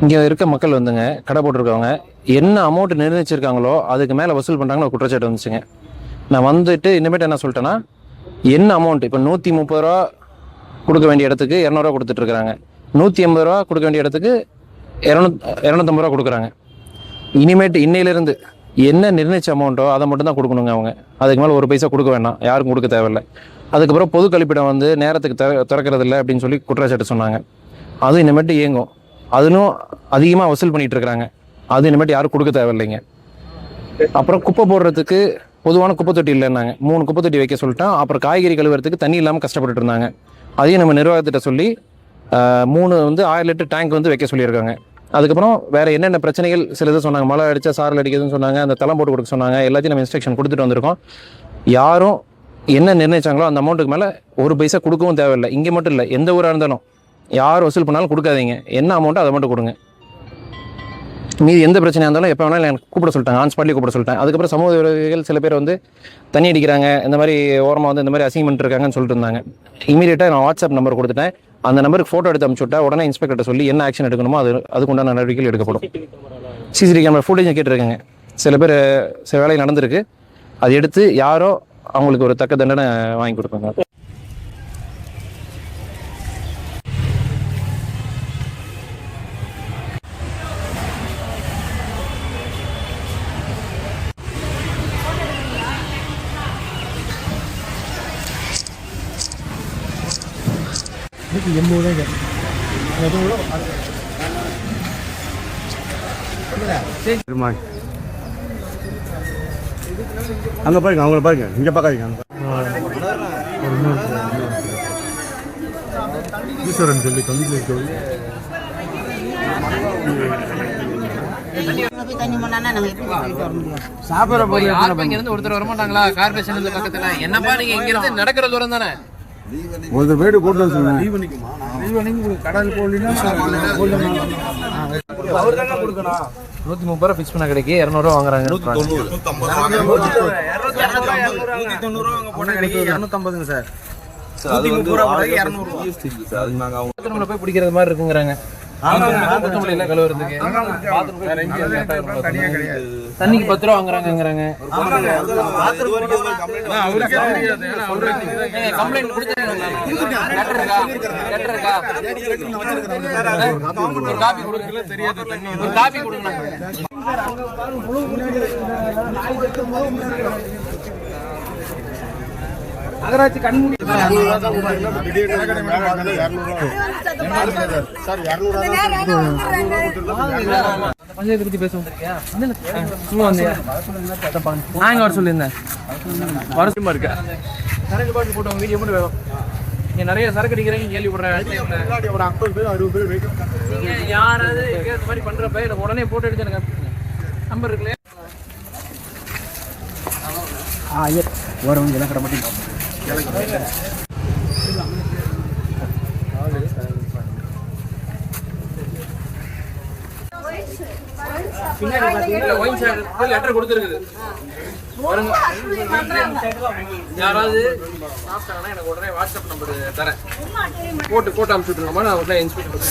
இங்கே இருக்க மக்கள் வந்துங்க கடை போட்டிருக்கவங்க என்ன அமௌண்ட் நிர்ணயிச்சிருக்காங்களோ அதுக்கு மேலே வசூல் பண்ணுறாங்கன்னு ஒரு குற்றச்சாட்டு வந்துச்சுங்க. நான் வந்துட்டு இனிமேட்டு என்ன சொல்லிட்டேன்னா, என்ன அமௌண்ட் இப்போ 130 ரூபா கொடுக்க வேண்டிய இடத்துக்கு 200 ரூபா கொடுத்துட்டு இருக்காங்க, 180 ரூபா கொடுக்க வேண்டிய இடத்துக்கு 250 ரூபா கொடுக்குறாங்க. இனிமேட்டு இன்னையிலிருந்து என்ன நிர்ணயிச்ச அமௌண்ட்டோ அதை மட்டும் தான் கொடுக்கணுங்க அவங்க. அதுக்கு மேலே ஒரு பைசா கொடுக்க வேண்டாம், யாருக்கும் கொடுக்க தேவையில்லை. அதுக்கப்புறம் பொது கழிப்பிடம் வந்து நேரத்துக்கு திறக்கிறது இல்லை அப்படின்னு சொல்லி குற்றச்சாட்டு சொன்னாங்க. அதுவும் இனிமேட்டு இயங்கும். அதுவும் அதிகமாக வசூல் பண்ணிட்டு இருக்கிறாங்க. அது இனிமேட்டு யாரும் கொடுக்க தேவையில்லைங்க. அப்புறம் குப்பை போடுறதுக்கு பொதுவான குப்பை தொட்டி இல்லைன்னாங்க, 3 குப்பை தொட்டி வைக்க சொல்லிட்டேன். அப்புறம் காய்கறி கழுவுறதுக்கு தண்ணி இல்லாமல் கஷ்டப்பட்டு இருந்தாங்க. அதையும் நம்ம நிர்வாகத்திட்ட சொல்லி 3 1000 லிட்டர் டேங்க் வந்து வைக்க சொல்லியிருக்காங்க. அதுக்கப்புறம் வேற என்னென்ன பிரச்சனைகள் சில இது சொன்னாங்க, மழை அடிச்சா சாரல் அடிக்குதுன்னு சொன்னாங்க, அந்த தளம் போட்டு கொடுக்க சொன்னாங்க. எல்லாத்தையும் நம்ம இன்ஸ்ட்ரக்ஷன் கொடுத்துட்டு வந்திருக்கோம். யாரும் என்ன நிர்ணயிச்சாங்களோ அந்த அமௌண்ட்டுக்கு மேலே ஒரு பைசா கொடுக்கவும் தேவையில்லை. இங்கே மட்டும் இல்லை, எந்த ஊராக இருந்தாலும் யார் வசூல் பண்ணாலும் கொடுக்காதீங்க. என்ன அமௌண்ட்டோ அதை மட்டும் கொடுங்க. மீதி எந்த பிரச்சனையாக இருந்தாலும் எப்போ வேணாலும் எனக்கு கூப்பிட சொல்லிட்டாங்க, ஆன் ஸ்பாட்லேயே கூப்பிட சொல்லிட்டேன். அதுக்கப்புறம் சமூக விரோதிகள் சில பேர் வந்து தண்ணி அடிக்கிறாங்க, இந்த மாதிரி ஓரமாக வந்து இந்த மாதிரி அசைன்மெண்ட் இருக்காங்கன்னு சொல்லிட்டு இருந்தாங்க. இமீடியட்டாக நான் வாட்ஸ்அப் நம்பர் கொடுத்துட்டேன். அந்த நம்பருக்கு ஃபோட்டோ எடுத்து அனுப்பிச்சு விட்டா உடனே இன்ஸ்பெக்டர்கிட்ட சொல்லி என்ன ஆக்ஷன் எடுக்கணுமோ அதுக்குண்டான நடவடிக்கைகள் எடுக்கப்படும். சிசிடிவி கேமரா ஃபுட்டேஜ் கேட்டிருக்காங்க. சில பேர் சில வேலை நடந்திருக்கு. அது எடுத்து யாரோ அவங்களுக்கு ஒரு தக்க தண்டனை வாங்கி கொடுப்பாங்க. அங்க பாருங்க, அவங்கள பாருங்க, இங்க பாக்காதீங்க. ஈஸ்வரன் சொல்லி சாப்பிட போய் இங்க இருந்து ஒருத்தர் வர மாட்டாங்களா? கார்பரேஷன் பக்கத்துல என்னப்பா நீங்க இங்க இருந்து நடக்கிற தூரம் தானே. ஒரு வீடு போட்டு கடல் போடலாம் 130 ரூபா ஃபிக்ஸ் பண்ண கிடைக்கு 200 ரூபா வாங்குறாங்க. 250 சார். 130 ரூபா 200 போய் பிடிக்கிறது மாதிரி இருக்குங்கிறாங்க. கழுவுறதுக்கு தண்ணிக்கு 10 ரூபா வாங்குறாங்கிறாங்க. கம்ப்ளைண்ட் காப்பி கொடுங்க. நகராட்சி கண்மூடி பஞ்சாயத்து பத்தி பேச வந்திருக்கியா? நான் இங்க வர சொல்லியிருந்தேன். வருஷமா இருக்க சரக்கு பாட்டு போட்டவங்க வீடியோ மட்டும் வேணும். நீங்க நிறைய சரக்கு அடிக்கிறீங்க கேள்விப்படுறேன். ஒரு 50 பேர் 60 பேர் நீங்க யாராவது இந்த மாதிரி பண்றப்ப எனக்கு உடனே போட்டோ எடுத்து எனக்கு நம்பர் இருக்குல்ல. வரவங்க எல்லாம் கடை மட்டும் லெட்டர் கொடுத்துருக்குது. யாராவது சாப்பிட்டாங்கன்னா எனக்கு உடனே வாட்ஸ்அப் நம்பர் தரேன், போட்டு அனுப்பிச்சுட்டுருங்கம்மா. நான் உடனே இன்ஸ்பெக்டர்